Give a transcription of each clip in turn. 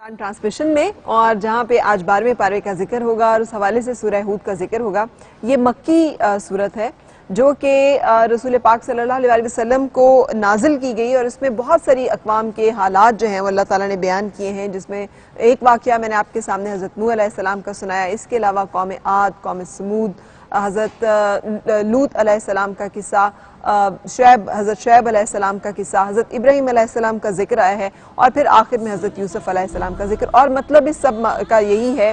Transmission میں، اور جہاں پہ آج 12ویں پارے کا ذکر ہوگا اور اس حوالے سے سورہ ہود کا ذکر ہوگا. یہ مکی صورت ہے جو کہ رسول پاک صلی اللہ علیہ وسلم کو نازل کی گئی، اور اس میں بہت ساری اقوام کے حالات جو ہیں وہ اللہ تعالیٰ نے بیان کیے ہیں، جس میں ایک واقعہ میں نے آپ کے سامنے حضرت نوح علیہ السلام کا سنایا. اس کے علاوہ قوم عاد، قوم سمود، حضرت لوط علیہ السلام کا قصہ، حضرت شعیب علیہ السلام کا قصہ، حضرت ابراہیم علیہ السلام کا ذکر آیا ہے، اور پھر آخر میں حضرت یوسف علیہ السلام کا ذکر. اور مطلب اس سب کا یہی ہے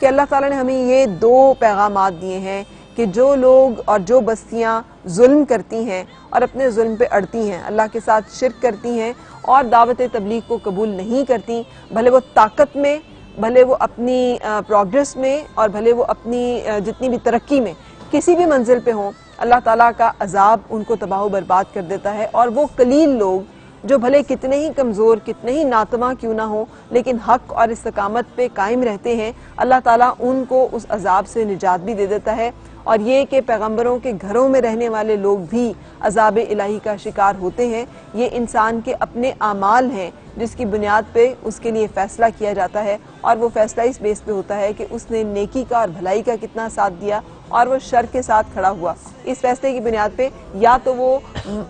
کہ اللہ تعالیٰ نے ہمیں یہ دو پیغامات دیے ہیں کہ جو لوگ اور جو بستیاں ظلم کرتی ہیں اور اپنے ظلم پہ اڑتی ہیں، اللہ کے ساتھ شرک کرتی ہیں اور دعوت تبلیغ کو قبول نہیں کرتی، بھلے وہ طاقت میں، بھلے وہ اپنی پروگریس میں، اور بھلے وہ اپنی جتنی بھی ترقی میں کسی بھی منزل پہ ہوں، اللہ تعالیٰ کا عذاب ان کو تباہ و برباد کر دیتا ہے. اور وہ قلیل لوگ جو بھلے کتنے ہی کمزور، کتنے ہی ناتواں کیوں نہ ہوں، لیکن حق اور استقامت پہ قائم رہتے ہیں، اللہ تعالیٰ ان کو اس عذاب سے نجات بھی دے دیتا ہے. اور یہ کہ پیغمبروں کے گھروں میں رہنے والے لوگ بھی عذاب الہی کا شکار ہوتے ہیں. یہ انسان کے اپنے اعمال ہیں جس کی بنیاد پہ اس کے لیے فیصلہ کیا جاتا ہے، اور وہ فیصلہ اس بیس پہ ہوتا ہے کہ اس نے نیکی کا اور بھلائی کا کتنا ساتھ دیا اور وہ شر کے ساتھ کھڑا ہوا. اس فیصلے کی بنیاد پہ یا تو وہ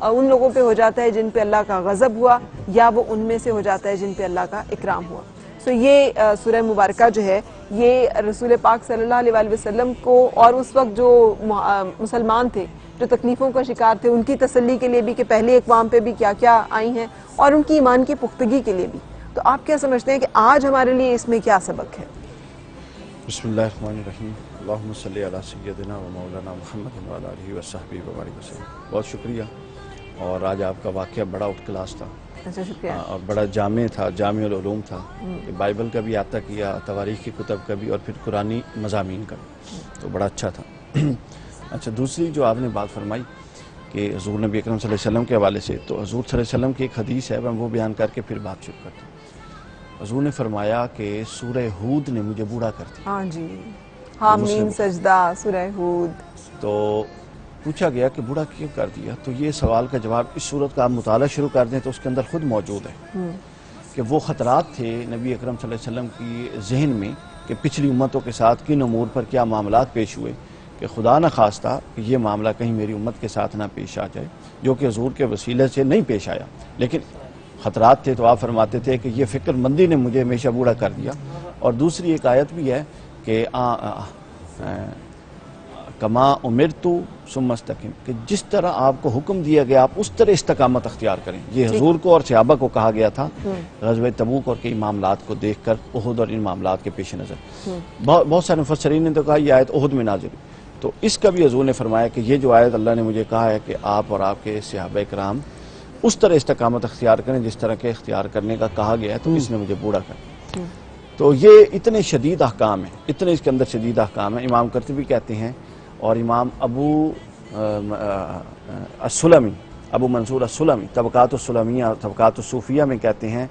ان لوگوں پہ ہو جاتا ہے جن پہ اللہ کا غضب ہوا، یا وہ ان میں سے ہو جاتا ہے جن پہ اللہ کا اکرام ہوا. یہ سورہ مبارکہ جو ہے یہ رسول پاک صلی اللہ علیہ وسلم کو، اور اس وقت جو مسلمان تھے جو تکلیفوں کا شکار تھے، ان کی تسلی کے لیے بھی کہ پہلی اقوام پہ بھی کیا کیا آئی ہیں، اور ان کی ایمان کی پختگی کے لیے بھی. تو آپ کیا سمجھتے ہیں کہ آج ہمارے لیے اس میں کیا سبق ہے؟ بسم اللہ الرحمن الرحیم. اللہم صلی علی سیدنا و مولانا محمد و علی آلہ و صحبہ وبارک وسلم. بہت شکریہ. اور آج آپ کا واقعہ بڑا اٹھ کلاس تھا. اچھا، شکریہ. اور بڑا جامع تھا، جامع العلوم تھا. بائبل کا بھی احاطہ کیا، تواریخ کی کتب کا بھی، اور پھر قرآنی مضامین کا بھی. تو بڑا اچھا تھا. اچھا، دوسری جو آپ نے بات فرمائی کہ حضور نبی اکرم صلی اللہ علیہ وسلم کے حوالے سے، تو حضور صلی اللہ علیہ وسلم کی ایک حدیث ہے، میں وہ بیان کر کے پھر بات شروع کرتا ہوں. حضور نے فرمایا کہ سورہ ہود نے مجھے بوڑھا کر دیا. ہاں جی، حامیم سجدہ، سورہ ہود. تو پوچھا گیا کہ بوڑھا کیوں کر دیا؟ تو یہ سوال کا جواب اس صورت کا آپ مطالعہ شروع کر دیں تو اس کے اندر خود موجود ہے کہ وہ خطرات تھے نبی اکرم صلی اللہ علیہ وسلم کی ذہن میں کہ پچھلی امتوں کے ساتھ کن امور پر کیا معاملات پیش ہوئے، کہ خدا نہ خواستہ کہ یہ معاملہ کہیں میری امت کے ساتھ نہ پیش آ جائے، جو کہ حضور کے وسیلے سے نہیں پیش آیا، لیکن خطرات تھے. تو آپ فرماتے تھے کہ یہ فکر مندی نے مجھے ہمیشہ بوڑھا کر دیا. اور دوسری ایک آیت بھی ہے کہ کما امرتو ثم استقم، کہ جس طرح آپ کو حکم دیا گیا آپ اس طرح استقامت اختیار کریں. یہ حضور کو اور صحابہ کو کہا گیا تھا غزوہ تبوک اور کئی معاملات کو دیکھ کر، احد اور ان معاملات کے پیش نظر. بہت سارے مفسرین نے تو کہا یہ آیت احد میں نازل ہوئی. تو اس کا بھی حضور نے فرمایا کہ یہ جو آیت اللہ نے مجھے کہا ہے کہ آپ اور آپ کے صحابہ کرام اس طرح استقامت اختیار کریں جس طرح کے اختیار کرنے کا کہا گیا ہے، تو اس نے مجھے بوڑھا کر. تو یہ اتنے شدید احکام ہیں، اتنے اس کے اندر شدید احکام ہیں. امام قرطبی کہتے ہیں اور امام ابو السلمی، ابو منصور السلمی طبقات السلمیہ، طبقات الصوفیہ میں کہتے ہیں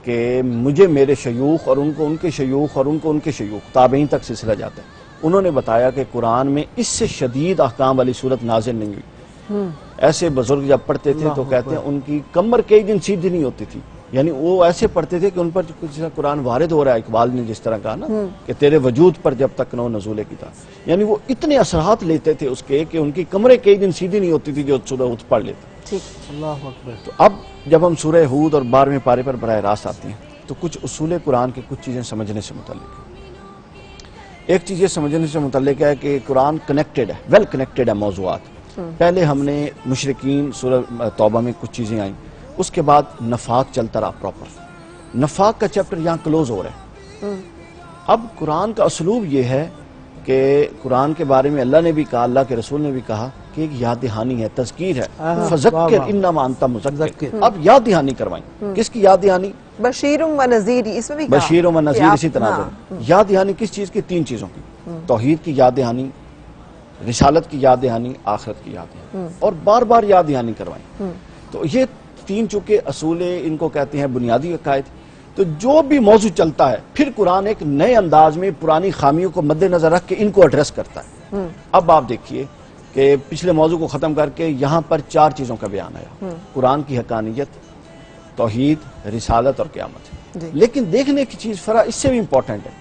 کہ مجھے میرے شیوخ اور ان کو ان کے شیوخ اور ان کو ان کے شیوخ تابعین تک سلسلہ جاتا ہے، انہوں نے بتایا کہ قرآن میں اس سے شدید احکام والی صورت نازل نہیں ہوئی. ایسے بزرگ جب پڑھتے تھے تو کہتے ہیں ان کی کمر کئی دن سیدھی نہیں ہوتی تھی. یعنی وہ ایسے پڑھتے تھے کہ ان پر کچھ قرآن وارد ہو رہا ہے. اقبال نے جس طرح کہا نا کہ تیرے وجود پر جب تک نو نزول کتاب، یعنی وہ اتنے اثرات لیتے تھے اس کے کہ ان کی کمریں کئی دن سیدھی نہیں ہوتی تھی جو سورہ ہود پڑھ لیتے. اللہ اکبر. تو اب جب ہم سورہ ہود اور 12ویں پارے پر براہ راست آتے ہیں تو کچھ اصول قرآن کے کچھ چیزیں سمجھنے سے متعلق ہے. ایک چیز یہ سمجھنے سے متعلق ہے کہ قرآن کنیکٹڈ ہے، ویل کنیکٹڈ ہے موضوعات. پہلے ہم نے مشرکین، سورہ توبہ میں کچھ چیزیں آئیں، اس کے بعد نفاق چلتا رہا پراپر. نفاق کا چیپٹر یہاں کلوز ہو رہا ہے. اب قرآن کا اسلوب یہ ہے کہ قرآن کے بارے میں اللہ نے بھی کہا، اللہ کے رسول نے بھی کہا کہ ایک یاد دہانی ہے، تذکیر ہے. فذکر انما انت مذکر. اب یاد دہانی کروائیں. کس کی یاد دہانی؟ بشیر و نذیر. اس میں بھی بشیر و نذیر اسی تناظر. یاد دہانی کس چیز کی؟ 3 چیزوں کی. توحید کی یاد دہانی، رسالت کی یاد دہانی، آخرت کی یاد دہانی، اور بار بار یاد دہانی کروائیں. تو یہ 3 چونکہ اصول ان کو کہتے ہیں بنیادی عقائد. تو جو بھی موضوع چلتا ہے پھر قرآن ایک نئے انداز میں پرانی خامیوں کو مد نظر رکھ کے ان کو ایڈریس کرتا ہے. اب آپ دیکھیے کہ پچھلے موضوع کو ختم کر کے یہاں پر 4 چیزوں کا بیان آیا: قرآن کی حقانیت، توحید، رسالت اور قیامت. لیکن دیکھنے کی چیز فرا اس سے بھی امپورٹنٹ ہے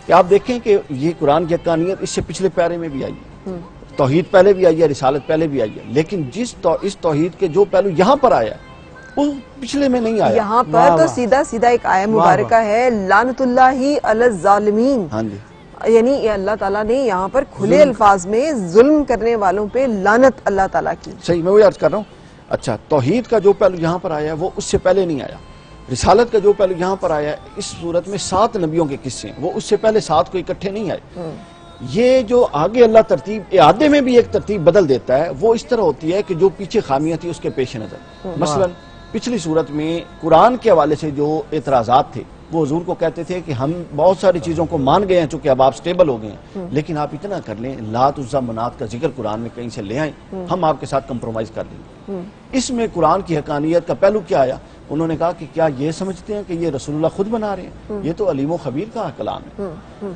کہ آپ دیکھیں کہ یہ قرآن کی حقانیت اس سے پچھلے پیارے میں بھی آئی ہے، توحید پہلے بھی آئی ہے، رسالت پہلے بھی آئی ہے، لیکن اس توحید کے جو پہلو یہاں پر آیا ہے وہ پچھلے میں نہیں آیا۔ یہاں پر تو سیدھا سیدھا ایک آیہ مبارکہ ہے لعنت اللہ علی الظالمین، ہاں جی، یعنی یہ اللہ تعالیٰ نے یہاں پر کھلے الفاظ میں ظلم کرنے والوں پہ لعنت اللہ تعالیٰ کی۔ صحیح، میں وہی عرض کر رہا ہوں۔ اچھا، توحید کا جو پہلو یہاں پر آیا ہے وہ اس سے پہلے نہیں آیا، رسالت کا جو پہلو یہاں پر آیا ہے اس صورت میں 7 نبیوں کے قصے ہیں، وہ اس سے پہلے 7 کو اکٹھے نہیں آئے۔ یہ جو آگے اللہ ترتیب اعادے میں بھی ایک ترتیب بدل دیتا ہے، وہ اس طرح ہوتی ہے کہ جو پیچھے خامیاں تھی اس کے پیش نظر۔ مثلا پچھلی صورت میں قرآن کے حوالے سے جو اعتراضات تھے وہ حضور کو کہتے تھے کہ ہم بہت ساری چیزوں کو مان گئے ہیں چونکہ اب آپ سٹیبل ہو گئے ہیں، لیکن آپ اتنا کر لیں لات عزا منات کا ذکر قرآن میں کہیں سے لے آئیں، ہم آپ کے ساتھ کمپرومائز کر لیں گے۔ اس میں قرآن کی حقانیت کا پہلو کیا آیا؟ انہوں نے کہا کہ کیا یہ سمجھتے ہیں کہ یہ رسول اللہ خود بنا رہے ہیں؟ یہ تو علیم و خبیر کا کلام ہے۔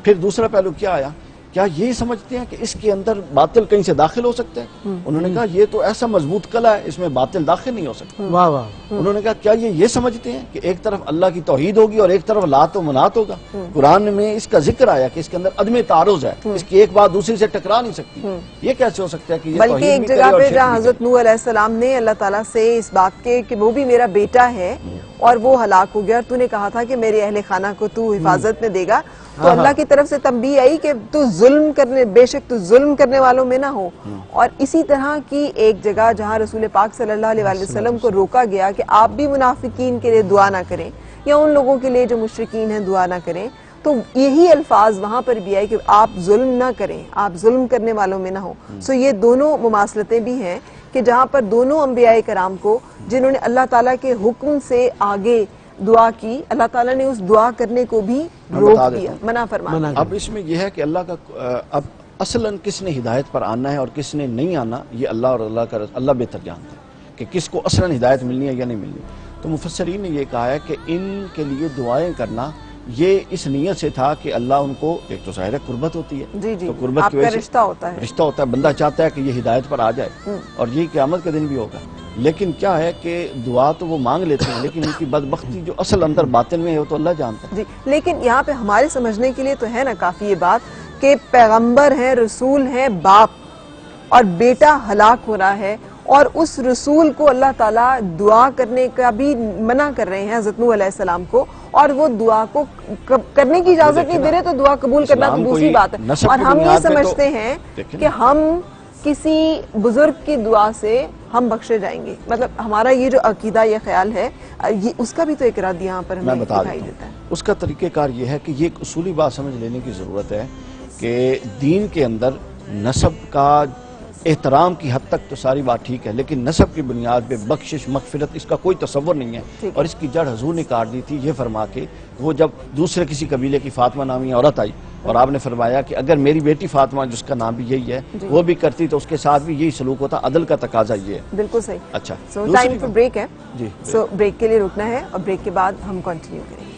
پھر دوسرا پہلو کیا آیا؟ کیا یہ سمجھتے ہیں کہ اس کے اندر باطل کہیں سے داخل ہو سکتا ہے؟ انہوں نے کہا یہ تو ایسا مضبوط قلعہ ہے، اس میں باطل داخل نہیں ہو سکتا۔ واہ واہ، انہوں نے کہا کیا یہ سمجھتے ہیں کہ ایک طرف اللہ کی توحید ہوگی اور ایک طرف لات و منات ہوگا؟ قرآن میں اس کا ذکر آیا کہ اس کے اندر عدم تعارض ہے، اس کی ایک بات دوسری سے ٹکرا نہیں سکتی۔ یہ کیسے ہو سکتا ہے کہ یہ بلکہ توحید ایک بھی کرے جگہ اور پہ شرک جہاں بھی حضرت نوح علیہ السلام نے اللہ تعالیٰ سے اس بات کے کہ وہ بھی میرا بیٹا ہے اور وہ ہلاک ہو گیا اور تو نے کہا تھا کہ میرے اہل خانہ کو تو حفاظت میں دے گا، تو اللہ کی طرف سے تنبیہ آئی کہ تو ظلم کرنے، بے شک تو ظلم کرنے والوں میں نہ ہو۔ اور اسی طرح کی ایک جگہ جہاں رسول پاک صلی اللہ علیہ وسلم کو روکا گیا کہ آپ بھی منافقین کے لیے دعا نہ کریں یا ان لوگوں کے لیے جو مشرکین ہیں دعا نہ کریں، تو یہی الفاظ وہاں پر بھی آئے کہ آپ ظلم نہ کریں، آپ ظلم کرنے والوں میں نہ ہو۔ سو یہ دونوں مماثلتیں بھی ہیں کہ جہاں پر دونوں انبیاء کرام کو جنہوں نے اللہ تعالیٰ کے حکم سے آگے دعا کی، اللہ تعالیٰ نے اس دعا کرنے کو بھی روک دیا، منع فرما دیا۔ اب اس میں یہ ہے کہ اللہ کا اب اصلاً کس نے ہدایت پر آنا ہے اور کس نے نہیں آنا، یہ اللہ اور اللہ بہتر جانتا ہے کہ کس کو اصلاً ہدایت ملنی ہے یا نہیں ملنی۔ تو مفسرین نے یہ کہا ہے کہ ان کے لیے دعائیں کرنا یہ اس نیت سے تھا کہ اللہ ان کو، ایک تو ظاہر ہے قربت ہوتی ہے، جی جی، تو قربت آپ کی کا وجہ سے رشتہ ہوتا ہے، رشتہ ہوتا ہے، بندہ چاہتا ہے کہ یہ ہدایت پر آ جائے اور یہ قیامت کے دن بھی ہوگا۔ لیکن کیا ہے کہ دعا تو وہ مانگ لیتے ہیں لیکن ان کی بدبختی جو اصل اندر باطن میں ہے وہ تو اللہ جانتا ہے۔ جی، لیکن یہاں پہ ہمارے سمجھنے کے لیے تو ہے نا کافی یہ بات کہ پیغمبر ہیں، رسول ہیں، باپ اور بیٹا ہلاک ہو رہا ہے اور اس رسول کو اللہ تعالیٰ دعا کرنے کا بھی منع کر رہے ہیں حضرت نوح علیہ السلام کو، اور وہ دعا کو کرنے کی اجازت نہیں دے رہے، تو دعا قبول کرنا تو دوسری بات ہے۔ اور ہم یہ سمجھتے ہیں کہ ہم کسی بزرگ کی دعا سے ہم بخشے جائیں گے، مطلب ہمارا یہ جو عقیدہ، یہ خیال ہے، اس کا بھی تو ایک رد یہاں پر ہمیں دکھائی دیتا ہے۔ اس کا طریقہ کار یہ ہے کہ یہ ایک اصولی بات سمجھ لینے کی ضرورت ہے کہ دین کے اندر نسب کا احترام کی حد تک تو ساری بات ٹھیک ہے، لیکن نسب کی بنیاد پہ بخشش، مغفرت، اس کا کوئی تصور نہیں ہے، اور اس کی جڑ حضور نے کاٹ دی تھی یہ فرما کے، وہ جب دوسرے کسی قبیلے کی فاطمہ نامی عورت آئی اور آپ نے فرمایا کہ اگر میری بیٹی فاطمہ جس کا نام بھی یہی ہے وہ بھی کرتی تو اس کے ساتھ بھی یہی سلوک ہوتا، عدل کا تقاضا یہ ہے۔ بالکل صحیح۔ اچھا، سو ٹائم فور بریک ہے، جی، سو بریک کے لیے رکنا ہے اور بریک کے بعد ہم کنٹینیو کریں گے۔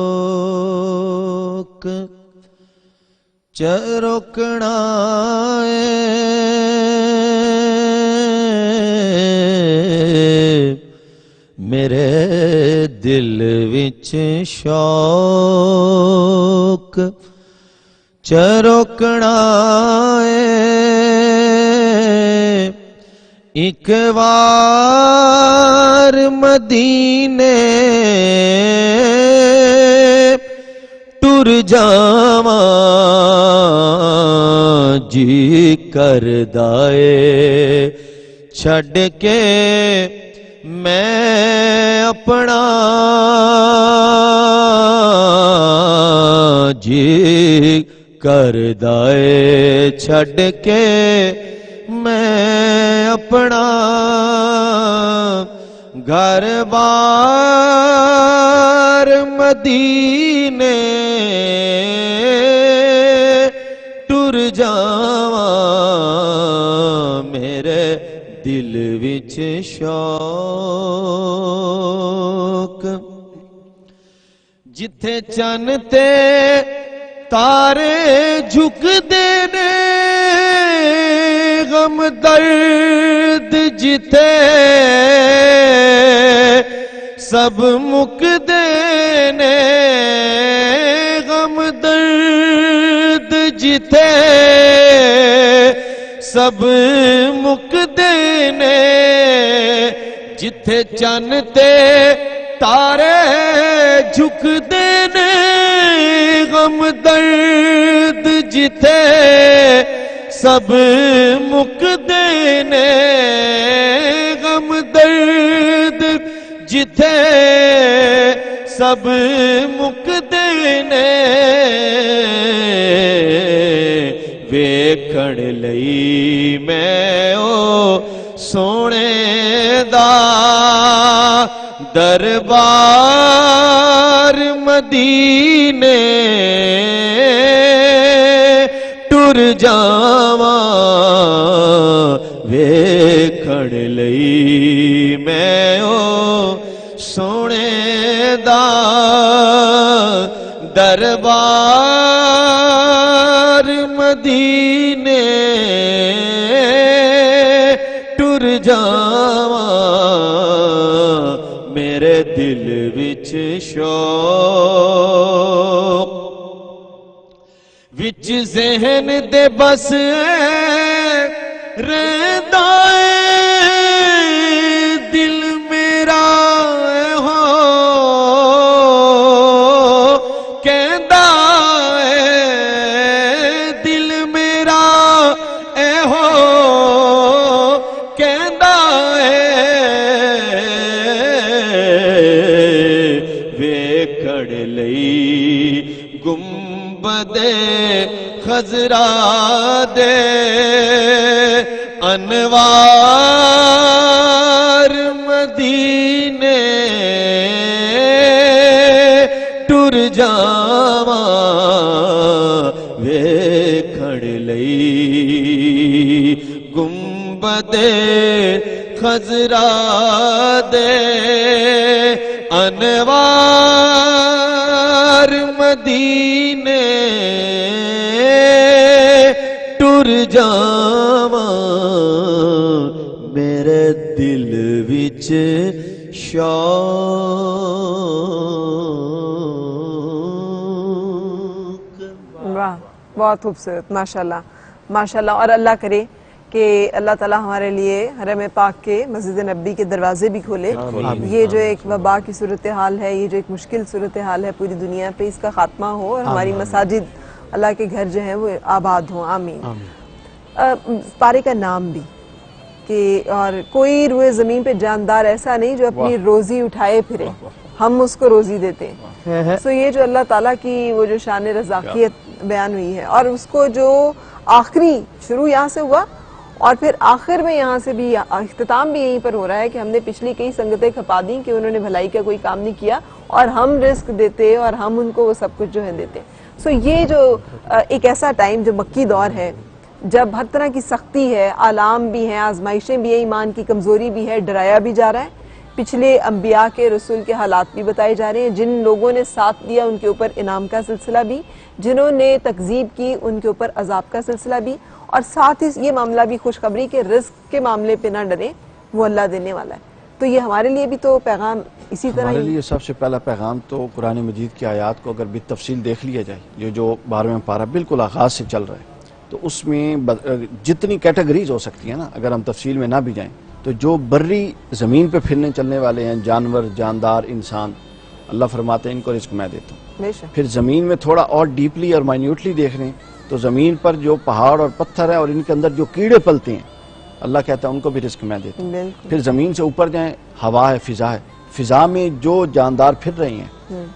شوق چروکنا میرے دل وچ شوق چروکنا ایک وار مدینے ٹر جاواں جی کردا اے چھڈ کے میں اپنا جی کردا اے چھڈ کے میں اپنا گھر بار مدینے ٹر جاواں میرے دل وچ شوق جتھے چن تے تارے جھکدے نے غم درد جتے سب مکدے نے غم درد جتے سب مکدے نے جتھے چن تے تارے جھکدے نے غم درد جتے سب مکدے نے غم درد جتے سب مکدے نے ویکھن لئی میں او سونے دا دربار مدینے ٹر جاواں ویکھن لئی میں او سونے دا دربار مدینے ٹر جاواں میرے دل وچ شوق وچ ذہن دے بس رہندا اے دل میرا ہو کہندا اے دل میرا اے ہو کہندا اے ویکھن لئی گنبد خضرا دے انوار مدینے ٹر جاواں ویکھن لئی گنبد خضرا دے انوار مدینے ٹر جاواں میرے دل وچ شوق واہ بہت خوبصورت ماشاءاللہ ماشاءاللہ. اور اللہ کرے کہ اللہ تعالیٰ ہمارے لیے حرم پاک کے مسجد نبی کے دروازے بھی کھولے. یہ جو ایک وبا کی صورتحال ہے, یہ جو ایک مشکل صورتحال ہے پوری دنیا پہ, اس کا خاتمہ ہو اور ہماری مساجد اللہ کے گھر جو ہیں وہ آباد ہوں. آمین. پارے کا نام بھی کہ اور کوئی روئے زمین پہ جاندار ایسا نہیں جو اپنی روزی اٹھائے پھرے, ہم اس کو روزی دیتے ہیں. سو یہ جو اللہ تعالیٰ کی وہ جو شان رزاقیت بیان ہوئی ہے, اور اس کو جو آخری شروع یہاں سے ہوا اور پھر آخر میں یہاں سے بھی اختتام بھی یہیں پر ہو رہا ہے کہ ہم نے پچھلی کئی سنگتیں کھپا دیں کہ انہوں نے بھلائی کا کوئی کام نہیں کیا اور ہم رزق دیتے اور ہم ان کو وہ سب کچھ جو ہے دیتے. سو یہ جو ایک ایسا ٹائم جو مکی دور ہے جب ہر طرح کی سختی ہے, آلام بھی ہیں, آزمائشیں بھی ہیں, ایمان کی کمزوری بھی ہے, ڈرایا بھی جا رہا ہے, پچھلے انبیاء کے رسول کے حالات بھی بتائے جا رہے ہیں, جن لوگوں نے ساتھ دیا ان کے اوپر انعام کا سلسلہ بھی, جنہوں نے تکذیب کی ان کے اوپر عذاب کا سلسلہ بھی, اور ساتھ ہی یہ معاملہ بھی خوشخبری کے رزق کے معاملے پہ نہ ڈریں, وہ اللہ دینے والا ہے. تو یہ ہمارے لیے بھی تو پیغام اسی طرح ہمارے لیے سب سے پہلا پیغام تو قرآن مجید کی آیات کو اگر بالتفصیل دیکھ لیا جائے, جو 12واں پارہ بالکل آغاز سے چل رہا ہے, تو اس میں جتنی کیٹیگریز ہو سکتی ہیں نا, اگر ہم تفصیل میں نہ بھی جائیں, تو جو بری زمین پہ پھرنے چلنے والے ہیں, جانور, جاندار, انسان, اللہ فرماتے ہیں ان کو رزق میں دیتا ہوں. پھر زمین میں تھوڑا اور ڈیپلی اور مائنیوٹلی دیکھ رہے ہیں تو زمین پر جو پہاڑ اور پتھر ہے اور ان کے اندر جو کیڑے پلتے ہیں, اللہ کہتا ہے ان کو بھی رزق میں دیتا ہوں. پھر زمین سے اوپر جائیں, ہوا ہے, فضا ہے, فضا میں جو جاندار پھر رہے ہیں,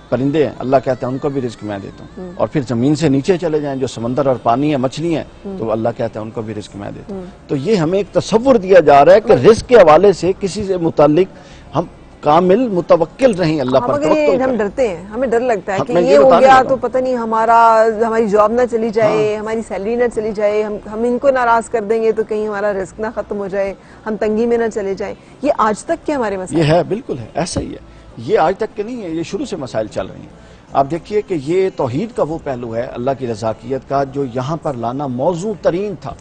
پرندے ہیں, اللہ کہتا ہے ان کو بھی رزق میں دیتا ہوں. اور پھر زمین سے نیچے چلے جائیں, جو سمندر اور پانی ہے, مچھلی ہیں, تو اللہ کہتا ہے ان کو بھی رزق میں دیتا ہوں. تو یہ ہمیں ایک تصور دیا جا رہا ہے کہ رزق کے حوالے سے کسی سے متعلق ہم کامل متوکل رہیں اللہ پر. مگر ہم ڈرتے ہیں, ہمیں ڈر لگتا ہے کہ یہ ہو گیا تو پتہ نہیں ہماری جاب نہ چلی جائے, ہماری سیلری نہ چلی جائے, ہم ان کو ناراض کر دیں گے تو کہیں ہمارا رزق نہ ختم ہو جائے, ہم تنگی میں نہ چلے جائیں. یہ آج تک کے ہمارے مسائل یہ ہے, بالکل ہے, ایسا ہی ہے. یہ آج تک کے نہیں ہے, یہ شروع سے مسائل چل رہے ہیں. آپ دیکھیے کہ یہ توحید کا وہ پہلو ہے اللہ کی رضاکیت کا جو یہاں پر لانا موضوع ترین تھا.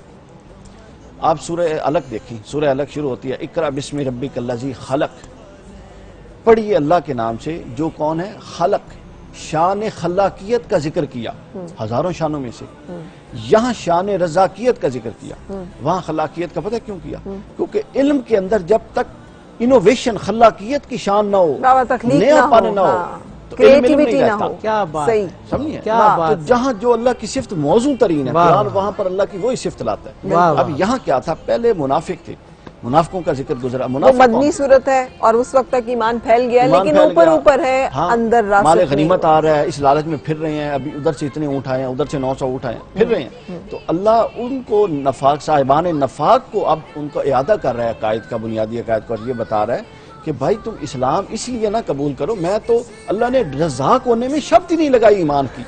آپ سورہ علق دیکھیں, سورہ علق شروع ہوتی ہے اقرا بسم ربک الذی خلق, پڑھیے اللہ کے نام سے جو کون ہے خلق. شان خلاقیت کا ذکر کیا ہزاروں شانوں میں سے, یہاں شان رضاکیت کا ذکر کیا, وہاں خلاقیت کا پتہ کیوں کیا؟ کیونکہ علم کے اندر جب تک انوویشن خلاقیت کی شان نہ ہو, نیا پن نہ ہو, تو علم نہیں رہتا. کیا بات, سمجھیے کیا تو بات. جہاں جو اللہ کی صفت موضوع ترین ہے قرآن وہاں پر اللہ کی وہی صفت لاتا ہے. اب یہاں کیا تھا, پہلے منافق تھے, منافقوں کا ذکر گزرا. وہ مدنی صورت ہے اور اس وقت تک ایمان پھیل گیا, لیکن اوپر ہے, اندر راسخ مال غنیمت آ رہا ہے, اس لالچ میں پھر رہے ہیں, ابھی ادھر سے اتنے اونٹ آئے ہیں, ادھر سے 900 اونٹ آئے ہیں, پھر رہے ہیں. تو اللہ ان کو نفاق, صاحبان نفاق کو اب ان کو اعادہ کر رہا ہے عقائد کا, بنیادی عقائد کو, اور یہ بتا رہا ہے کہ بھائی تم اسلام اس لیے نہ قبول کرو, میں تو اللہ نے رزاق ہونے میں شرط ہی نہیں لگائی ایمان کی.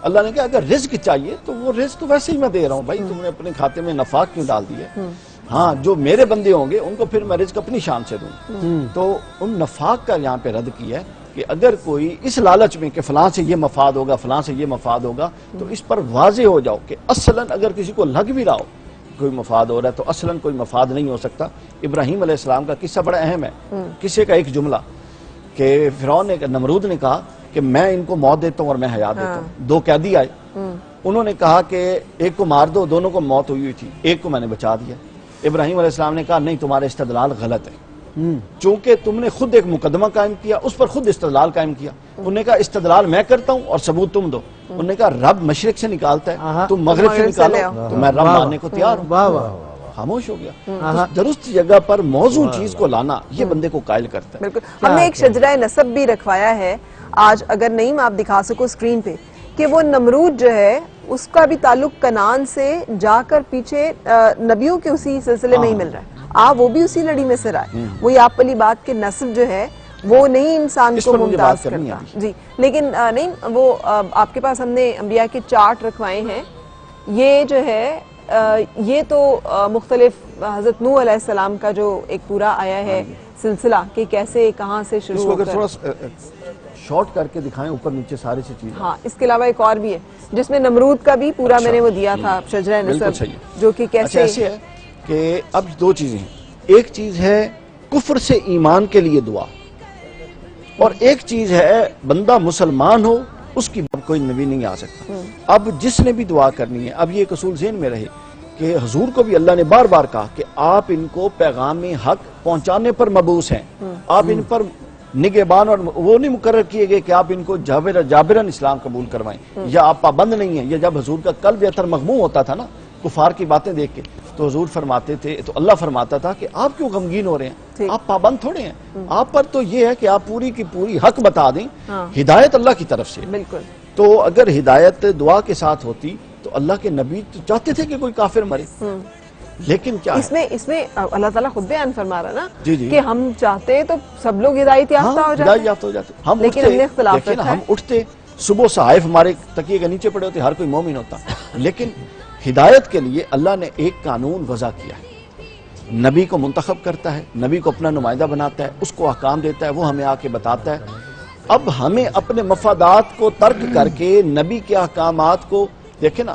اللہ نے کہا اگر رزق چاہیے تو وہ رزق تو ویسے ہی میں دے رہا ہوں, بھائی تم نے اپنے کھاتے میں نفاق کیوں ڈال دیا؟ ہاں جو میرے بندے ہوں گے ان کو پھر میں رزق اپنی شان سے دوں. تو ان نفاق کا یہاں پہ رد کیا ہے کہ اگر کوئی اس لالچ میں کہ فلاں سے یہ مفاد ہوگا, فلاں سے یہ مفاد ہوگا, تو اس پر واضح ہو جاؤ کہ اصلاً اگر کسی کو لگ بھی رہا ہو کوئی مفاد ہو رہا ہے تو اصلاً کوئی مفاد نہیں ہو سکتا. ابراہیم علیہ السلام کا قصہ بڑا اہم ہے. قصے کا ایک جملہ کہ فرعون نے, نمرود نے کہا کہ میں ان کو موت دیتا ہوں اور میں حیات دیتا ہوں. 2 قیدی آئے, انہوں نے کہا کہ ایک کو مار دو, دونوں کو موت ہوئی تھی, ایک کو میں نے بچا دیا. ابراہیم علیہ السلام نے کہا نہیں, تمہارا استدلال غلط ہے, چونکہ تم نے خود ایک مقدمہ قائم کیا, اس پر خود استدلال قائم کیا. انہوں نے کہا استدلال میں کرتا ہوں اور ثبوت تم دو. انہوں نے کہا رب مشرق سے نکالتا ہے, تم مغرب سے نکالو, تو میں رب ماننے کو تیار ہوں. خاموش ہو گیا. درست جگہ پر موضوع چیز کو لانا یہ بندے کو قائل کرتا ہے. بالکل. ہم نے ایک شجرہ نسب بھی رکھوایا ہے آج, اگر نہیں آپ دکھا سکو اسکرین پہ, کہ وہ نمرود جو ہے اس کا بھی تعلق کنعان سے جا کر پیچھے نبیوں کے اسی سلسلے میں ہی مل رہا ہے. وہ بھی اسی لڑی میں سے رہا ہے. وہی آپ والی بات کہ نسب جو ہے وہ نہیں انسان کو ممتاز کرتا. جی لیکن نہیں, وہ آپ کے پاس ہم نے انبیاء کے چارٹ رکھوائے ہیں. یہ جو ہے یہ تو مختلف حضرت نوح علیہ السلام کا جو ایک پورا آیا ہے سلسلہ کہ کیسے کہاں سے شروع ہو کر, شارٹ کر کے دکھائیں اوپر نیچے ساری سی چیز. ہاں اس کے علاوہ ایک اور بھی ہے جس میں نمرود کا بھی پورا میں نے وہ دیا تھا شجرہ نسب, جو کہ کیسے ایسے ہے کہ اب 2 چیزیں ہیں. ایک چیز ہے کفر سے ایمان کے لیے دعا, اور ایک چیز ہے بندہ مسلمان ہو اس کی کوئی نبی نہیں آ سکتا. اب جس نے بھی دعا کرنی ہے, اب یہ ایک اصول ذہن میں رہے کہ حضور کو بھی اللہ نے بار بار کہا کہ آپ ان کو پیغام حق پہنچانے پر مبعوث ہیں, آپ ان پر نگہبان, اور وہ نہیں مقرر کیے گئے کہ آپ ان کو جابرن اسلام قبول کروائیں, یا آپ پابند نہیں ہیں. یا جب حضور کا قلب اتر مغموم ہوتا تھا نا کفار کی باتیں دیکھ کے, تو حضور فرماتے تھے, تو اللہ فرماتا تھا کہ آپ کیوں غمگین ہو رہے ہیں, آپ پابند تھوڑے ہیں, آپ پر تو یہ ہے کہ آپ پوری کی پوری حق بتا دیں. ہدایت اللہ کی طرف سے. بالکل. تو اگر ہدایت دعا کے ساتھ ہوتی تو اللہ کے نبی تو چاہتے تھے کہ کوئی کافر مرے, لیکن کیا اس میں اللہ تعالیٰ خود بیان فرما رہا نا کہ ہم چاہتے تو سب لوگ ہدایت یافتہ ہو جاتے, لیکن ہم نے اختلاف رکھا ہے. ہم اٹھتے صبح صحائف ہمارے تکیے کے نیچے پڑے ہوتے, ہر کوئی مومن ہوتا, لیکن ہدایت کے لیے اللہ نے ایک قانون وضع کیا ہے. نبی کو منتخب کرتا ہے, نبی کو اپنا نمائندہ بناتا ہے, اس کو احکام دیتا ہے, وہ ہمیں آ کے بتاتا ہے. اب ہمیں اپنے مفادات کو ترک کر کے نبی کے احکامات کو دیکھیں نا,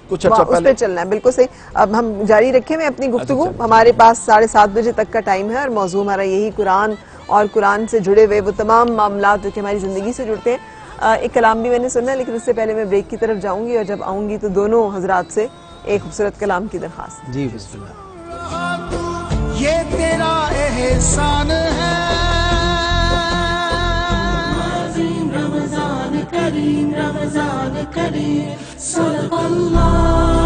کچھ اچھا اس پہ چلنا ہے. بالکل صحیح. اب ہم جاری رکھیں میں اپنی گفتگو, ہمارے پاس 7:30 بجے تک کا ٹائم ہے, اور موضوع ہمارا یہی قرآن اور قرآن سے جڑے ہوئے وہ تمام معاملات جو کہ ہماری زندگی سے جڑتے ہیں. ایک کلام بھی میں نے سننا ہے, لیکن اس سے پہلے میں بریک کی طرف جاؤں گی, اور جب آؤں گی تو دونوں حضرات سے ایک خوبصورت کلام کی درخواست. جی بسم اللہ. یہ تیرا احسان ہے عظیم, رمضان کریم, رمضان کریم, صدق اللہ.